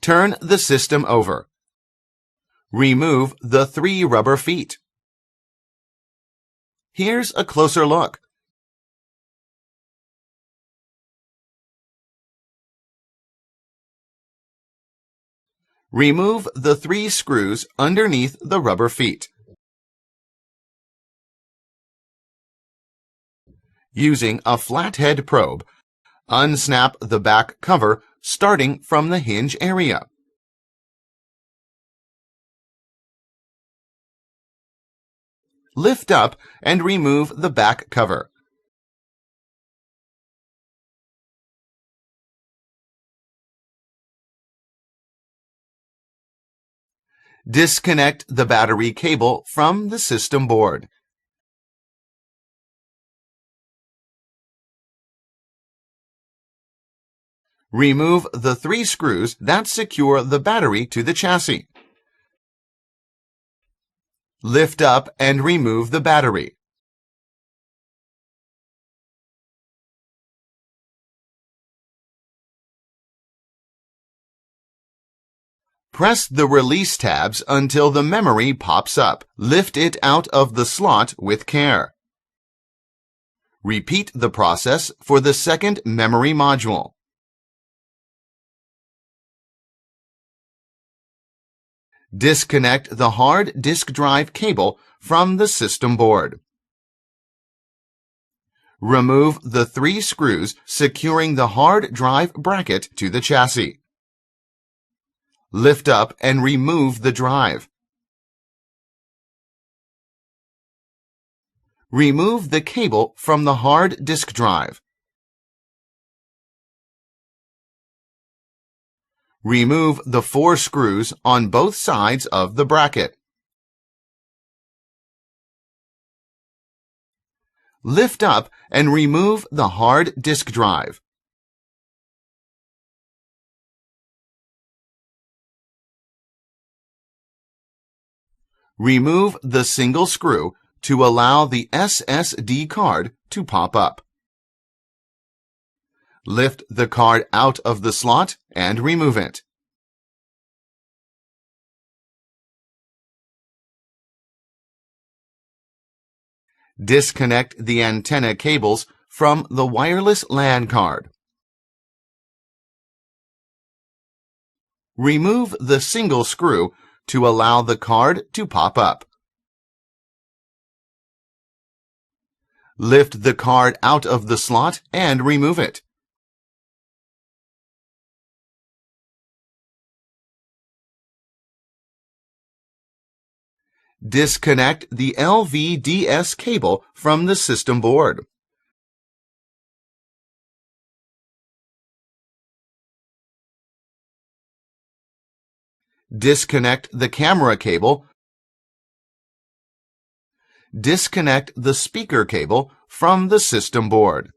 Turn the system over. Remove the 3 rubber feet. Here's a closer look. Remove the 3 screws underneath the rubber feet. Using a flathead probe, unsnap the back cover starting from the hinge area. Lift up and remove the back cover. Disconnect the battery cable from the system board. Remove the 3 screws that secure the battery to the chassis. Lift up and remove the battery. Press the release tabs until the memory pops up. Lift it out of the slot with care. Repeat the process for the second memory module. Disconnect the hard disk drive cable from the system board. Remove the 3 screws securing the hard drive bracket to the chassis. Lift up and remove the drive. Remove the cable from the hard disk drive. Remove the 4 screws on both sides of the bracket. Lift up and remove the hard disk drive. Remove the single screw to allow the SSD card to pop up. Lift the card out of the slot and remove it. Disconnect the antenna cables from the wireless LAN card. Remove the single screw to allow the card to pop up. Lift the card out of the slot and remove it. Disconnect the lvds cable from the system board. Disconnect the camera cable. Disconnect the speaker cable from the system board.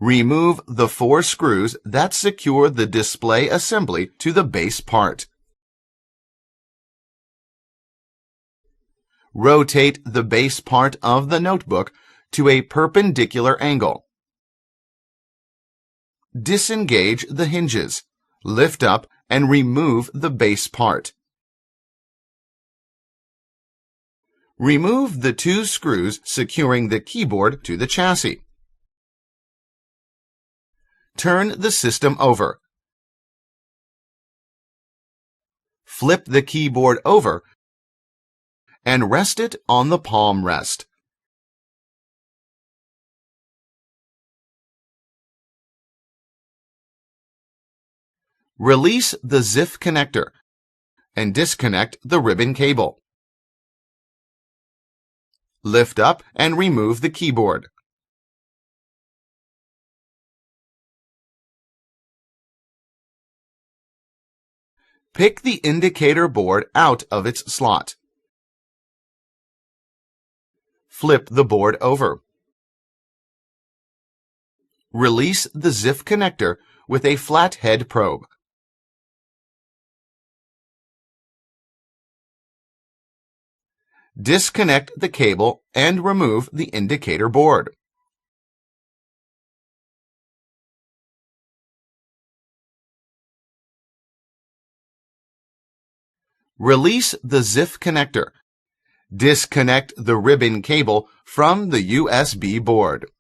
Remove the 4 screws that secure the display assembly to the base part. Rotate the base part of the notebook to a perpendicular angle. Disengage the hinges. Lift up and remove the base part. Remove the 2 screws securing the keyboard to the chassis. Turn the system over. Flip the keyboard over and rest it on the palm rest. Release the ZIF connector and disconnect the ribbon cable. Lift up and remove the keyboard. Pick the indicator board out of its slot. Flip the board over. Release the ZIF connector with a flathead probe. Disconnect the cable and remove the indicator board. Release the ZIF connector. Disconnect the ribbon cable from the USB board.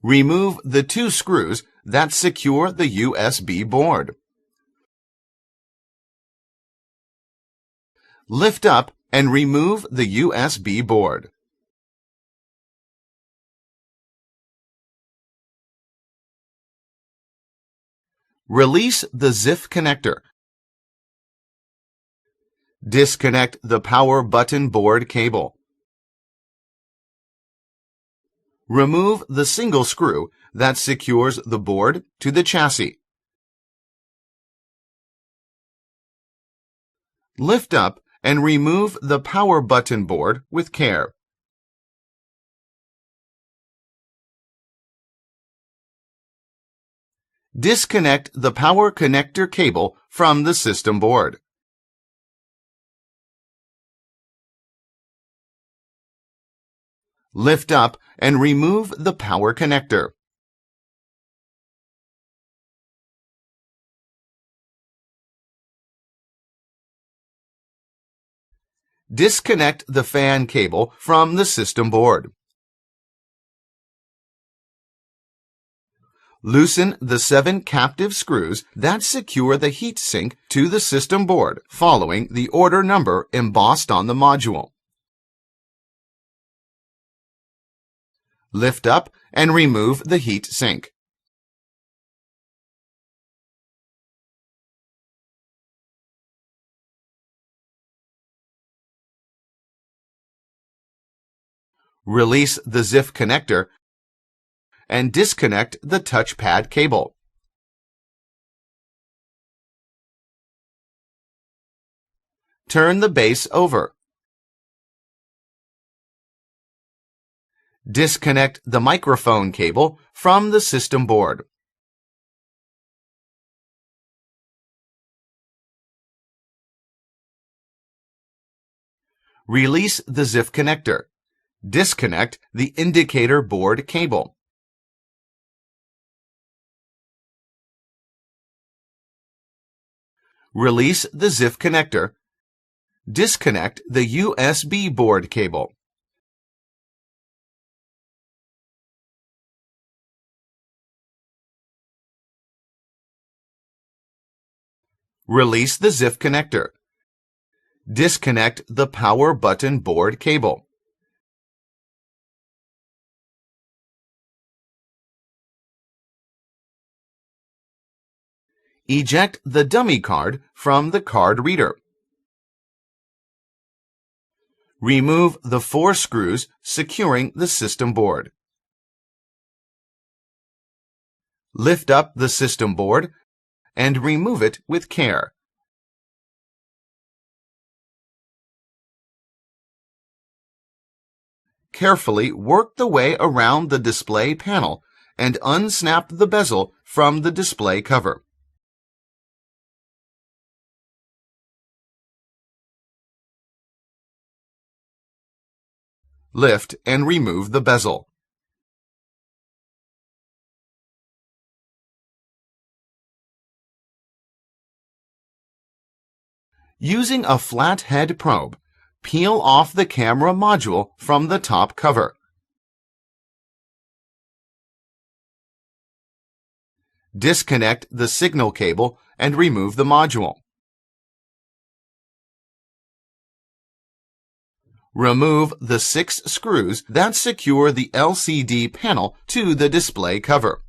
Remove the 2 screws that secure the USB board. Lift up and remove the USB board. Release the ZIF connector. Disconnect the power button board cable. Remove the single screw that secures the board to the chassis. Lift up and remove the power button board with care. Disconnect the power connector cable from the system board. Lift up and remove the power connector. Disconnect the fan cable from the system board. Loosen the 7 captive screws that secure the heatsink to the system board, following the order number embossed on the module. Lift up and remove the heat sink. Release the ZIF connector and disconnect the touchpad cable. Turn the base over. Disconnect the microphone cable from the system board. Release the ZIF connector. Disconnect the indicator board cable. Release the ZIF connector. Disconnect the USB board cable. Release the ZIF connector. Disconnect the power button board cable. Eject the dummy card from the card reader. Remove the 4 screws securing the system board. Lift up the system board and remove it with care. Carefully work the way around the display panel and unsnap the bezel from the display cover. Lift and remove the bezel. Using a flathead probe, peel off the camera module from the top cover. Disconnect the signal cable and remove the module. Remove the 6 screws that secure the LCD panel to the display cover.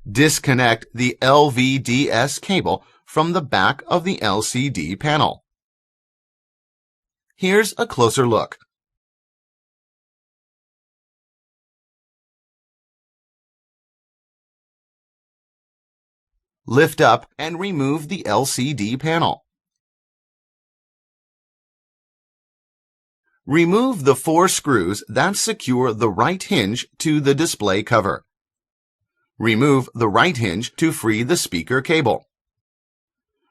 Disconnect the lvds cable from the back of the LCD panel. Here's a closer look. Lift up and remove the LCD panel. Remove the 4 screws that secure the right hinge to the display cover. Remove the right hinge to free the speaker cable.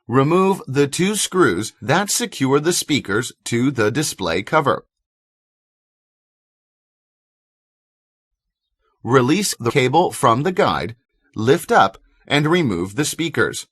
Remove the 2 screws that secure the speakers to the display cover. Release the cable from the guide lift up, and remove the speakers.